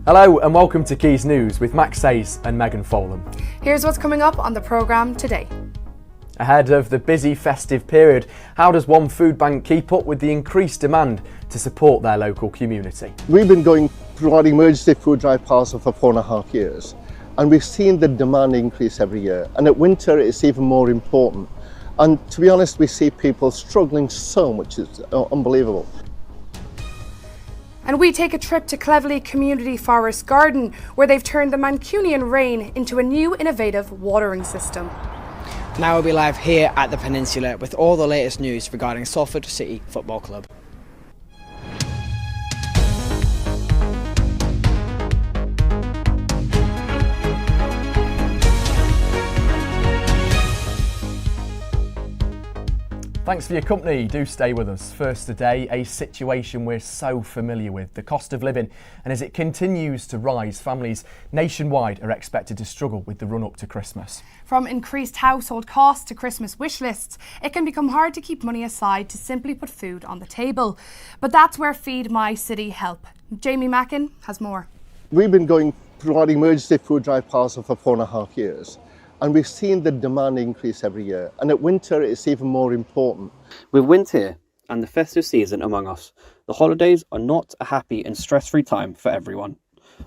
Hello and welcome to Quays News with Max Sayes and Megan Folham. Here's what's coming up on the programme today. Ahead of the busy festive period, how does one food bank keep up with the increased demand to support their local community? We've been providing emergency food drive parcel for 4.5 years, and we've seen the demand increase every year, and at winter it's even more important. And to be honest, we see people struggling so much, it's unbelievable. And we take a trip to Cleverley Community Forest Garden, where they've turned the Mancunian rain into a new innovative watering system. Now we'll be live here at the Peninsula with all the latest news regarding Salford City Football Club. Thanks for your company, do stay with us. First today, a situation we're so familiar with, the cost of living, and as it continues to rise, families nationwide are expected to struggle with the run-up to Christmas. From increased household costs to Christmas wish lists, it can become hard to keep money aside to simply put food on the table. But that's where Feed My City help. Jamie Mackin has more. We've been providing emergency food drive parcel for 4.5 years. And we've seen the demand increase every year, and at winter it's even more important. With winter here and the festive season among us, the holidays are not a happy and stress-free time for everyone,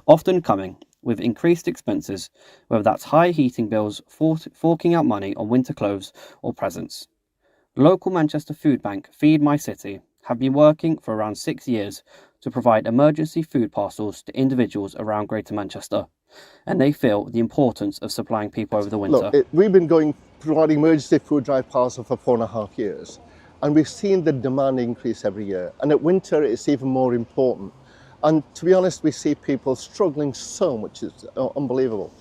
often coming with increased expenses, whether that's high heating bills, forking out money on winter clothes or presents. Local Manchester food bank Feed My City have been working for around 6 years to provide emergency food parcels to individuals around Greater Manchester, and they feel the importance of supplying people over the winter. Look, we've been providing emergency food drive parcel for 4.5 years, and we've seen the demand increase every year, and at winter it's even more important. And to be honest, we see people struggling so much, it's unbelievable.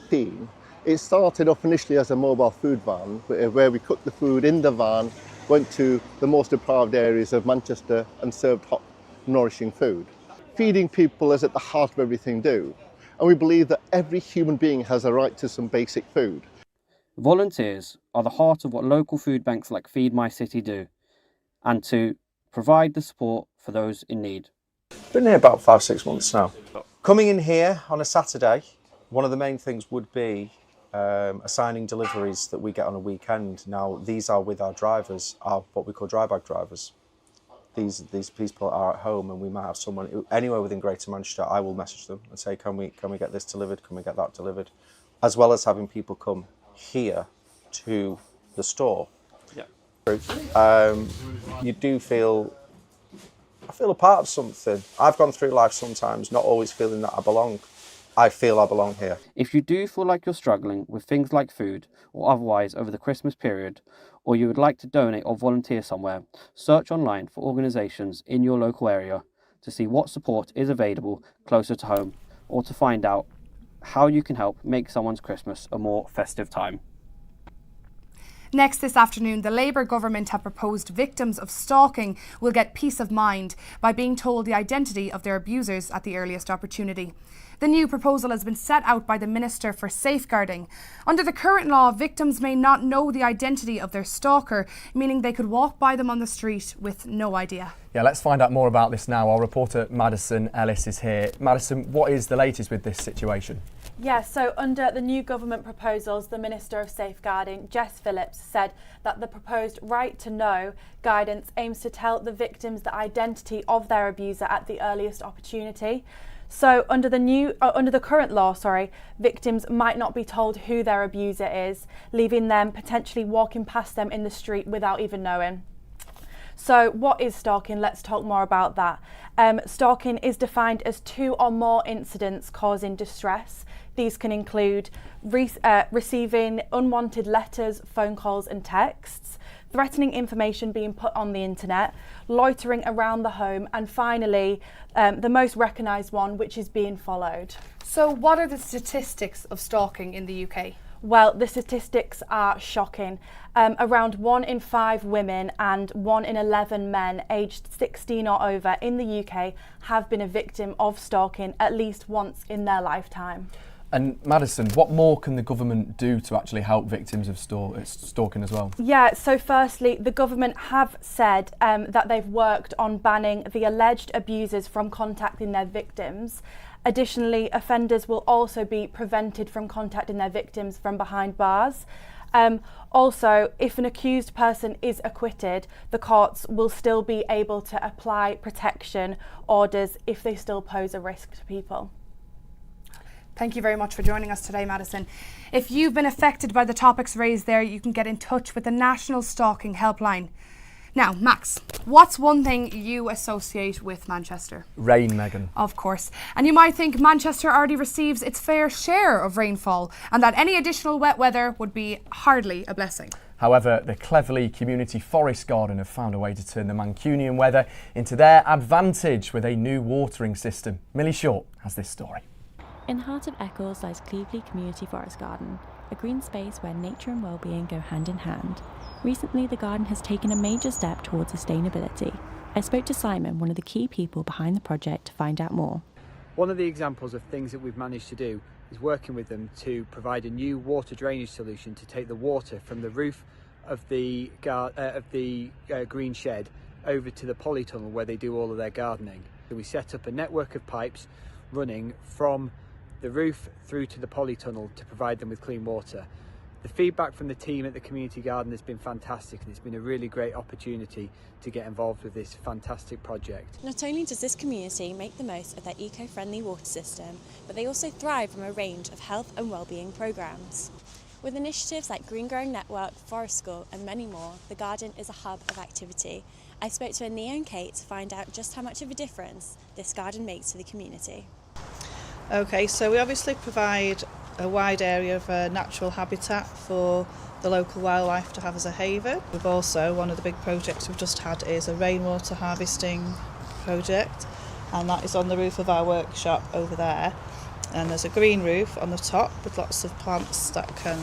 It started off initially as a mobile food van, where we cooked the food in the van, went to the most deprived areas of Manchester and served hot, nourishing food. Feeding people is at the heart of everything we do. And we believe that every human being has a right to some basic food. Volunteers are the heart of what local food banks like Feed My City do, and to provide the support for those in need. Been here about 5-6 months now. Coming in here on a Saturday, one of the main things would be assigning deliveries that we get on a weekend. Now these are with our drivers, our what we call dry bag drivers. These people are at home, and we might have someone anywhere within Greater Manchester. I will message them and say, can we get this delivered? Can we get that delivered? As well as having people come here to the store. Yeah. You do I feel a part of something. I've gone through life sometimes not always feeling that I belong. I feel I belong here. If you do feel like you're struggling with things like food or otherwise over the Christmas period, or you would like to donate or volunteer somewhere, search online for organisations in your local area to see what support is available closer to home, or to find out how you can help make someone's Christmas a more festive time. Next this afternoon, the Labour government have proposed victims of stalking will get peace of mind by being told the identity of their abusers at the earliest opportunity. The new proposal has been set out by the Minister for Safeguarding. Under the current law, victims may not know the identity of their stalker, meaning they could walk by them on the street with no idea. Yeah, let's find out more about this now. Our reporter Madison Ellis is here. Madison, what is the latest with this situation? Yes, so under the new government proposals, the Minister of Safeguarding, Jess Phillips, said that the proposed right to know guidance aims to tell the victims the identity of their abuser at the earliest opportunity. So under the current law, victims might not be told who their abuser is, leaving them potentially walking past them in the street without even knowing. So what is stalking? Let's talk more about that. Stalking is defined as 2 or more incidents causing distress. These can include receiving unwanted letters, phone calls and texts, threatening information being put on the internet, loitering around the home, and finally, the most recognised one, which is being followed. So what are the statistics of stalking in the UK? Well, the statistics are shocking. Around 1 in 5 women and 1 in 11 men aged 16 or over in the UK have been a victim of stalking at least once in their lifetime. And Madison, what more can the government do to actually help victims of stalking as well? Yeah, so firstly, the government have said that they've worked on banning the alleged abusers from contacting their victims. Additionally, offenders will also be prevented from contacting their victims from behind bars. Also, if an accused person is acquitted, the courts will still be able to apply protection orders if they still pose a risk to people. Thank you very much for joining us today, Madison. If you've been affected by the topics raised there, you can get in touch with the National Stalking Helpline. Now, Max, what's one thing you associate with Manchester? Rain, Megan. Of course. And you might think Manchester already receives its fair share of rainfall and that any additional wet weather would be hardly a blessing. However, the Cleverley Community Forest Garden have found a way to turn the Mancunian weather into their advantage with a new watering system. Millie Short has this story. In the heart of Eccles lies Cleverley Community Forest Garden, a green space where nature and well-being go hand in hand. Recently, the garden has taken a major step towards sustainability. I spoke to Simon, one of the key people behind the project, to find out more. One of the examples of things that we've managed to do is working with them to provide a new water drainage solution to take the water from the roof of the green shed over to the polytunnel where they do all of their gardening. So we set up a network of pipes running from the roof through to the polytunnel to provide them with clean water. The feedback from the team at the community garden has been fantastic, and it's been a really great opportunity to get involved with this fantastic project. Not only does this community make the most of their eco-friendly water system, but they also thrive from a range of health and well-being programmes. With initiatives like Green Growing Network, Forest School and many more, the garden is a hub of activity. I spoke to Ania and Kate to find out just how much of a difference this garden makes to the community. Okay, so we obviously provide a wide area of natural habitat for the local wildlife to have as a haven. We've also, one of the big projects we've just had is a rainwater harvesting project, and that is on the roof of our workshop over there. And there's a green roof on the top with lots of plants that can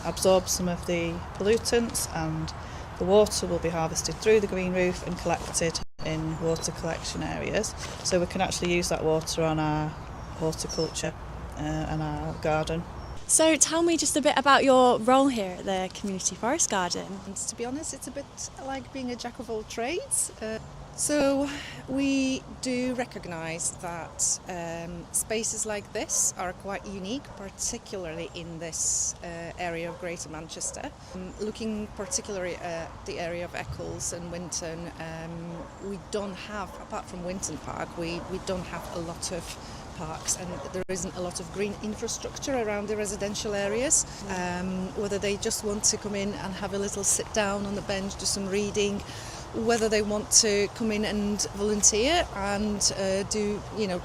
absorb some of the pollutants, and the water will be harvested through the green roof and collected in water collection areas. So we can actually use that water on our horticulture and our garden. So tell me just a bit about your role here at the Community Forest Garden. And to be honest, it's a bit like being a jack of all trades. So we do recognise that spaces like this are quite unique, particularly in this area of Greater Manchester. Looking particularly at the area of Eccles and Winton, we don't have, apart from Winton Park, we don't have a lot of parks, and there isn't a lot of green infrastructure around the residential areas. Whether they just want to come in and have a little sit down on the bench, do some reading, whether they want to come in and volunteer and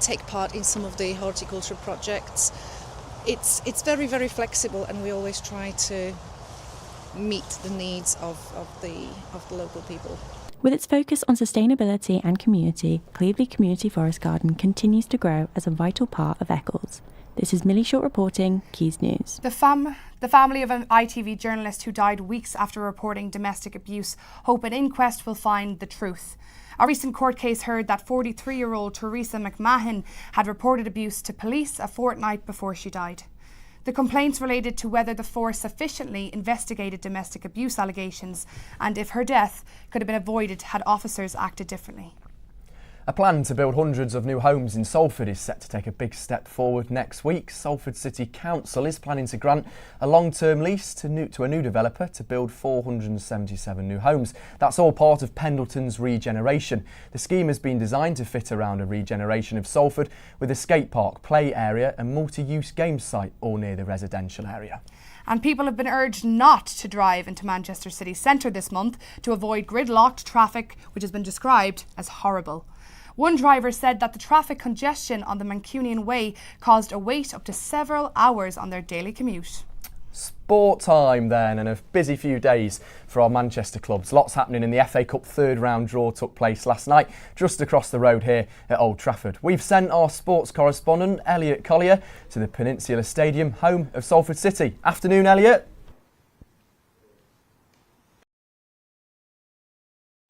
take part in some of the horticulture projects. It's very, very flexible, and we always try to meet the needs of the local people. With its focus on sustainability and community, Cleverley Community Forest Garden continues to grow as a vital part of Eccles. This is Millie Short reporting, Quays News. The family of an ITV journalist who died weeks after reporting domestic abuse hope an inquest will find the truth. A recent court case heard that 43-year-old Teresa McMahon had reported abuse to police a fortnight before she died. The complaints related to whether the force sufficiently investigated domestic abuse allegations and if her death could have been avoided had officers acted differently. A plan to build hundreds of new homes in Salford is set to take a big step forward next week. Salford City Council is planning to grant a long-term lease to a new developer to build 477 new homes. That's all part of Pendleton's regeneration. The scheme has been designed to fit around a regeneration of Salford with a skate park, play area and multi-use games site all near the residential area. And people have been urged not to drive into Manchester city centre this month to avoid gridlocked traffic, which has been described as horrible. One driver said that the traffic congestion on the Mancunian Way caused a wait up to several hours on their daily commute. Sport time then, and a busy few days for our Manchester clubs. Lots happening in the FA Cup third round draw took place last night just across the road here at Old Trafford. We've sent our sports correspondent Elliot Collier to the Peninsula Stadium, home of Salford City. Afternoon, Elliot.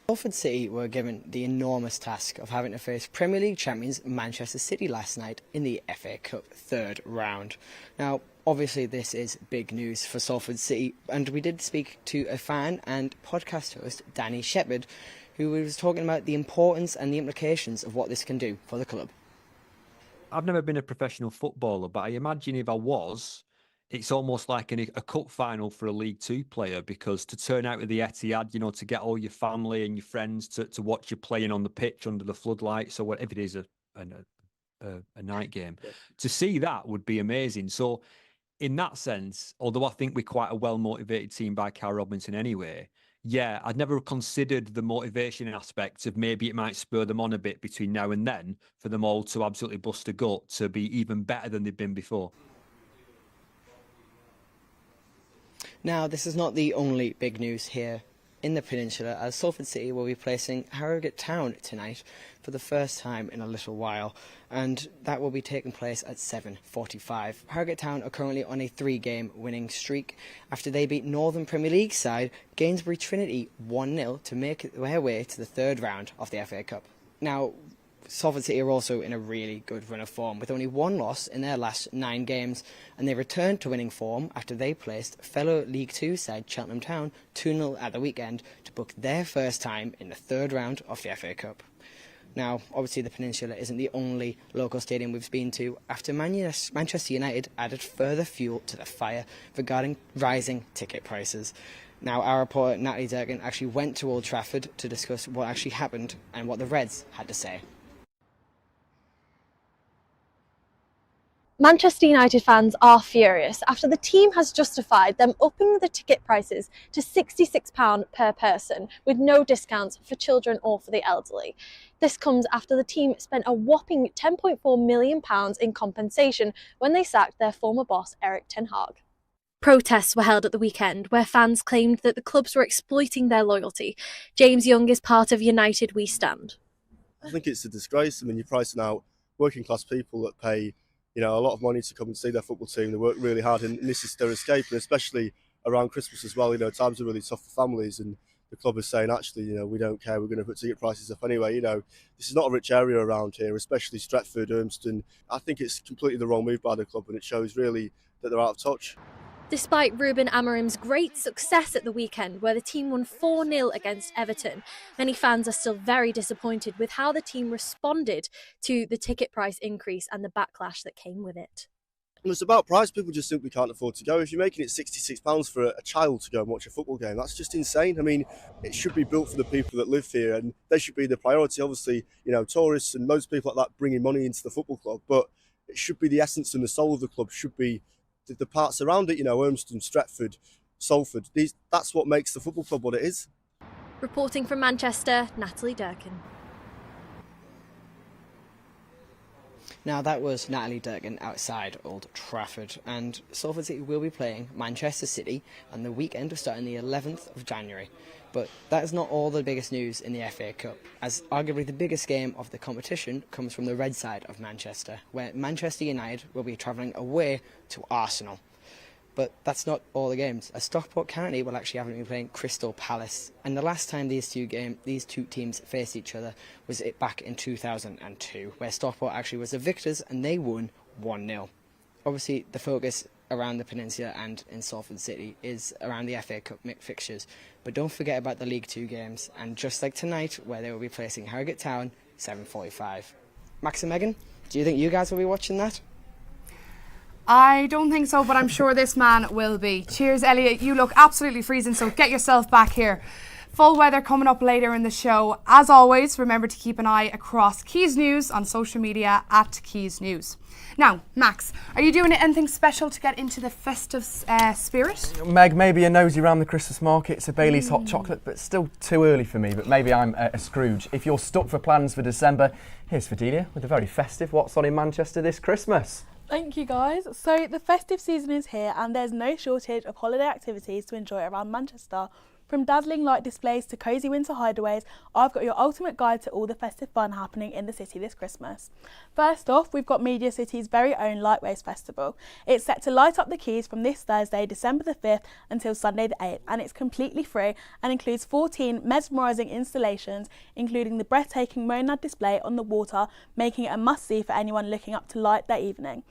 Salford City were given the enormous task of having to face Premier League champions Manchester City last night in the FA Cup third round. Now, obviously this is big news for Salford City, and we did speak to a fan and podcast host, Danny Shepherd, who was talking about the importance and the implications of what this can do for the club. I've never been a professional footballer, but I imagine if I was, it's almost like a cup final for a League Two player, because to turn out to the Etihad, you know, to get all your family and your friends to watch you playing on the pitch under the floodlights, or whatever it is, a night game, to see that would be amazing. So in that sense, although I think we're quite a well-motivated team by Cal Robinson anyway, yeah, I'd never considered the motivation aspect of maybe it might spur them on a bit between now and then for them all to absolutely bust a gut to be even better than they've been before. Now, this is not the only big news here in the peninsula, as Salford City will be placing Harrogate Town tonight for the first time in a little while, and that will be taking place at 7:45. Harrogate Town are currently on a 3-game winning streak after they beat Northern Premier League side Gainsbury Trinity 1-0 to make their way to the third round of the FA Cup. Now, Salford City are also in a really good run of form, with only 1 loss in their last 9 games, and they returned to winning form after they placed fellow League Two side Cheltenham Town 2-0 at the weekend to book their first time in the third round of the FA Cup. Now, obviously the Peninsula isn't the only local stadium we've been to, after Manchester United added further fuel to the fire regarding rising ticket prices. Now, our reporter Natalie Durkin actually went to Old Trafford to discuss what actually happened and what the Reds had to say. Manchester United fans are furious after the team has justified them upping the ticket prices to £66 per person, with no discounts for children or for the elderly. This comes after the team spent a whopping £10.4 million in compensation when they sacked their former boss Erik ten Hag. Protests were held at the weekend where fans claimed that the clubs were exploiting their loyalty. James Young is part of United We Stand. I think it's a disgrace. I mean, you're pricing out working class people that pay, you know, a lot of money to come and see their football team. They work really hard, and this is their escape, and especially around Christmas as well. You know, times are really tough for families, and the club is saying, actually, you know, we don't care, we're going to put ticket prices up anyway. You know, this is not a rich area around here, especially Stretford, Urmston. I think it's completely the wrong move by the club, and it shows really that they're out of touch. Despite Ruben Amorim's great success at the weekend, where the team won 4-0 against Everton, many fans are still very disappointed with how the team responded to the ticket price increase and the backlash that came with it. And it's about price. People just simply can't afford to go. If you're making it £66 for a child to go and watch a football game, that's just insane. I mean, it should be built for the people that live here, and they should be the priority. Obviously, you know, tourists and loads of people like that bringing money into the football club, but it should be the essence and the soul of the club should be the parts around it, you know, Urmston, Stretford, Salford. That's what makes the football club what it is. Reporting from Manchester, Natalie Durkin. Now, that was Natalie Durkin outside Old Trafford, and Salford City will be playing Manchester City on the weekend of starting the 11th of January. But that is not all the biggest news in the FA Cup, as arguably the biggest game of the competition comes from the red side of Manchester, where Manchester United will be travelling away to Arsenal. But that's not all the games, as Stockport County will actually have to be playing Crystal Palace, and the last time these two teams faced each other was back in 2002, where Stockport actually was the victors and they won 1-0. Obviously, the focus around the peninsula and in Salford City is around the FA Cup fixtures, but don't forget about the League Two games, and just like tonight, where they will be placing Harrogate Town 7:45. Max and Megan, do you think you guys will be watching that? I don't think so, but I'm sure this man will be. Cheers, Elliot. You look absolutely freezing, so get yourself back here. Full weather coming up later in the show. As always, remember to keep an eye across Quays News on social media at Quays News. Now, Max, are you doing anything special to get into the festive spirit? Meg, maybe a nosy around the Christmas market. It's a Bailey's hot chocolate, but still too early for me. But maybe I'm a Scrooge. If you're stuck for plans for December, here's Fidelia with a very festive What's On in Manchester this Christmas. Thank you guys. So the festive season is here and there's no shortage of holiday activities to enjoy around Manchester. From dazzling light displays to cosy winter hideaways, I've got your ultimate guide to all the festive fun happening in the city this Christmas. First off, we've got Media City's very own Lightwaves Festival. It's set to light up the quays from this Thursday, December the 5th until Sunday the 8th, and it's completely free and includes 14 mesmerising installations, including the breathtaking Monad display on the water, making it a must-see for anyone looking up to light their evening.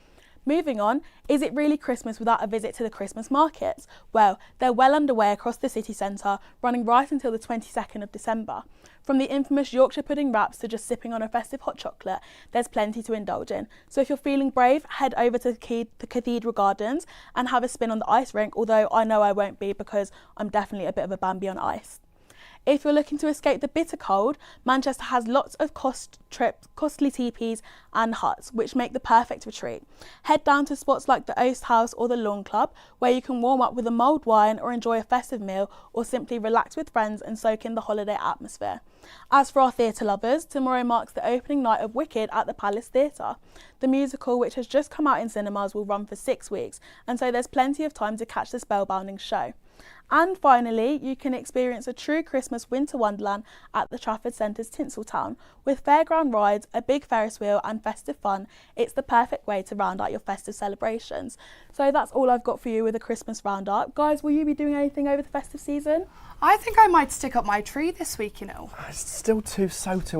Moving on, is it really Christmas without a visit to the Christmas markets? Well, they're well underway across the city centre, running right until the 22nd of December. From the infamous Yorkshire pudding wraps to just sipping on a festive hot chocolate, there's plenty to indulge in. So if you're feeling brave, head over to the Cathedral Gardens and have a spin on the ice rink, although I know I won't be because I'm definitely a bit of a Bambi on ice. If you're looking to escape the bitter cold, Manchester has lots of costly teepees and huts, which make the perfect retreat. Head down to spots like the Oast House or the Lawn Club, where you can warm up with a mulled wine or enjoy a festive meal, or simply relax with friends and soak in the holiday atmosphere. As for our theatre lovers, tomorrow marks the opening night of Wicked at the Palace Theatre. The musical, which has just come out in cinemas, will run for 6 weeks, and so there's plenty of time to catch the spellbinding show. And finally, you can experience a true Christmas winter wonderland at the Trafford Centre's Tinseltown. With fairground rides, a big Ferris wheel and festive fun, it's the perfect way to round out your festive celebrations. So that's all I've got for you with a Christmas roundup. Guys, will you be doing anything over the festive season? I think I might stick up my tree this week, you know. It's still too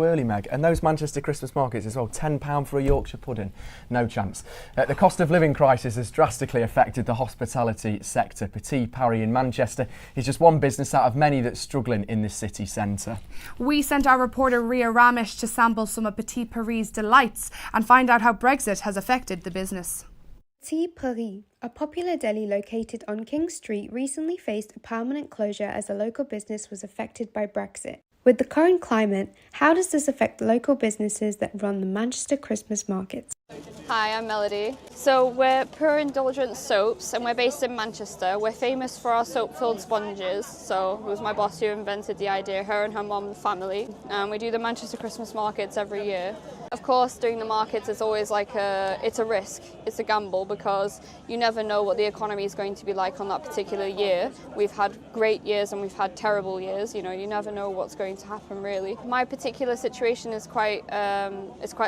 early, Meg. And those Manchester Christmas markets as well, £10 for a Yorkshire pudding. No chance. The cost of living crisis has drastically affected the hospitality sector. Petit Paris in Manchester is just one business out of many that's struggling in the city centre. We sent our reporter Ria Ramesh to sample some of Petit Paris' delights and find out how Brexit has affected the business. Petit Paris, a popular deli located on King Street, recently faced a permanent closure as the local business was affected by Brexit. With the current climate, how does this affect the local businesses that run the Manchester Christmas markets? Hi, I'm Melody. So we're Pure Indulgence Soaps and we're based in Manchester. We're famous for our soap-filled sponges. So it was my boss who invented the idea, her and her mum and family. And we do the Manchester Christmas markets every year. Of course, doing the markets is always it's a risk, it's a gamble because you never know what the economy is going to be like on that particular year. We've had great years and we've had terrible years, you never know what's going to happen really. My particular situation is quite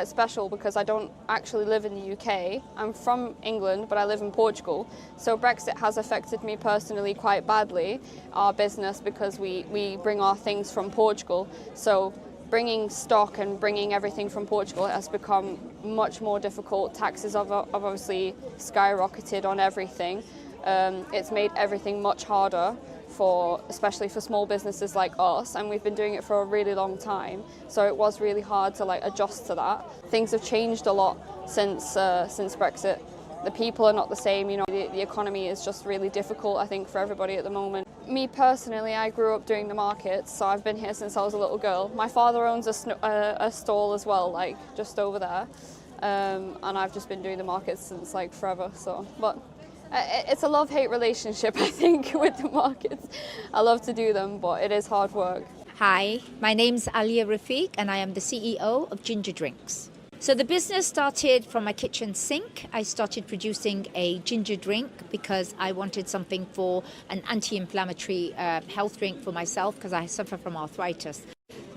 special because I don't actually live in the UK. I'm from England, but I live in Portugal. So Brexit has affected me personally quite badly, our business, because we bring our things from Portugal. So bringing stock and bringing everything from Portugal has become much more difficult. Taxes have obviously skyrocketed on everything. It's made everything much harder, especially for small businesses like us, and we've been doing it for a really long time. So it was really hard to adjust to that. Things have changed a lot since Brexit. The people are not the same, the economy is just really difficult, I think, for everybody at the moment. Me personally, I grew up doing the markets, so I've been here since I was a little girl. My father owns a stall as well, just over there, and I've just been doing the markets since forever. But it's a love-hate relationship, I think, with the markets. I love to do them, but it is hard work. Hi, my name's Alia Rafiq and I am the CEO of Ginger Drinks. So the business started from my kitchen sink. I started producing a ginger drink because I wanted something for an anti-inflammatory health drink for myself because I suffer from arthritis.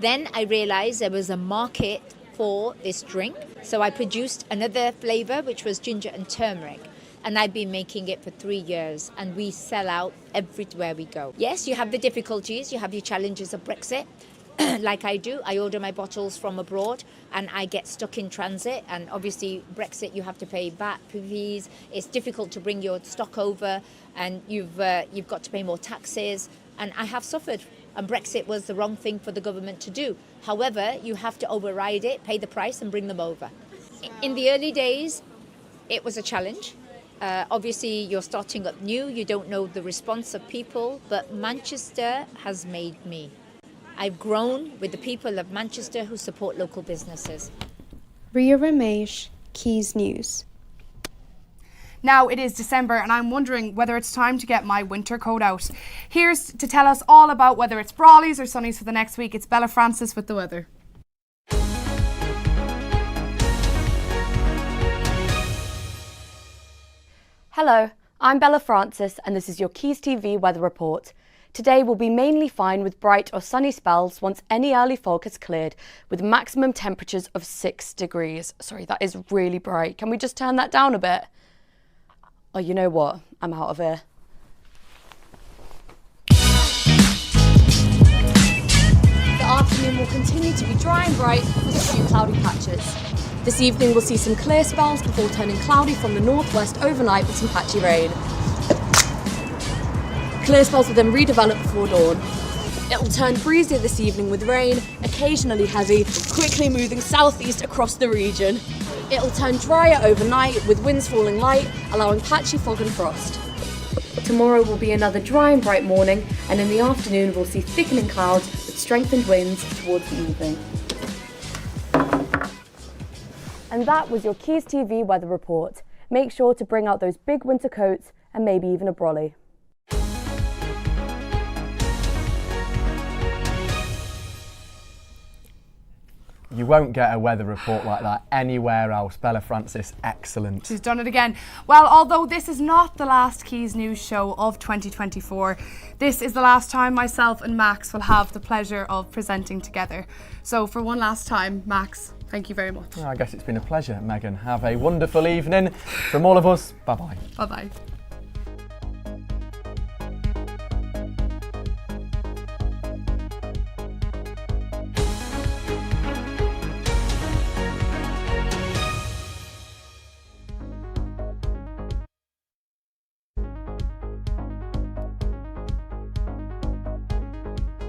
Then I realized there was a market for this drink. So I produced another flavor, which was ginger and turmeric. And I've been making it for 3 years and we sell out everywhere we go. Yes, you have the difficulties, you have your challenges of Brexit. Like I do, I order my bottles from abroad and I get stuck in transit, and obviously Brexit, you have to pay VAT fees. It's difficult to bring your stock over and you've got to pay more taxes, and I have suffered, and Brexit was the wrong thing for the government to do. However, you have to override it, pay the price and bring them over. In the early days, it was a challenge. Obviously, you're starting up new, you don't know the response of people, but Manchester has made me. I've grown with the people of Manchester who support local businesses. Ria Ramesh, Quays News. Now it is December and I'm wondering whether it's time to get my winter coat out. Here's to tell us all about whether it's brollies or sunnies for the next week. It's Bella Francis with the weather. Hello, I'm Bella Francis and this is your Quays TV weather report. Today will be mainly fine with bright or sunny spells once any early fog has cleared, with maximum temperatures of 6 degrees. Sorry, that is really bright. Can we just turn that down a bit? Oh, you know what? I'm out of here. The afternoon will continue to be dry and bright with a few cloudy patches. This evening we'll see some clear spells before turning cloudy from the northwest overnight with some patchy rain. Clear spells will then redevelop before dawn. It will turn breezy this evening with rain, occasionally heavy, quickly moving southeast across the region. It will turn drier overnight with winds falling light, allowing patchy fog and frost. Tomorrow will be another dry and bright morning, and in the afternoon we'll see thickening clouds with strengthened winds towards the evening. And that was your Quays TV weather report. Make sure to bring out those big winter coats and maybe even a brolly. You won't get a weather report like that anywhere else. Bella Francis, excellent. She's done it again. Well, although this is not the last Quays News show of 2024, this is the last time myself and Max will have the pleasure of presenting together. So for one last time, Max, thank you very much. Well, I guess it's been a pleasure, Megan. Have a wonderful evening. From all of us, bye-bye. Bye-bye.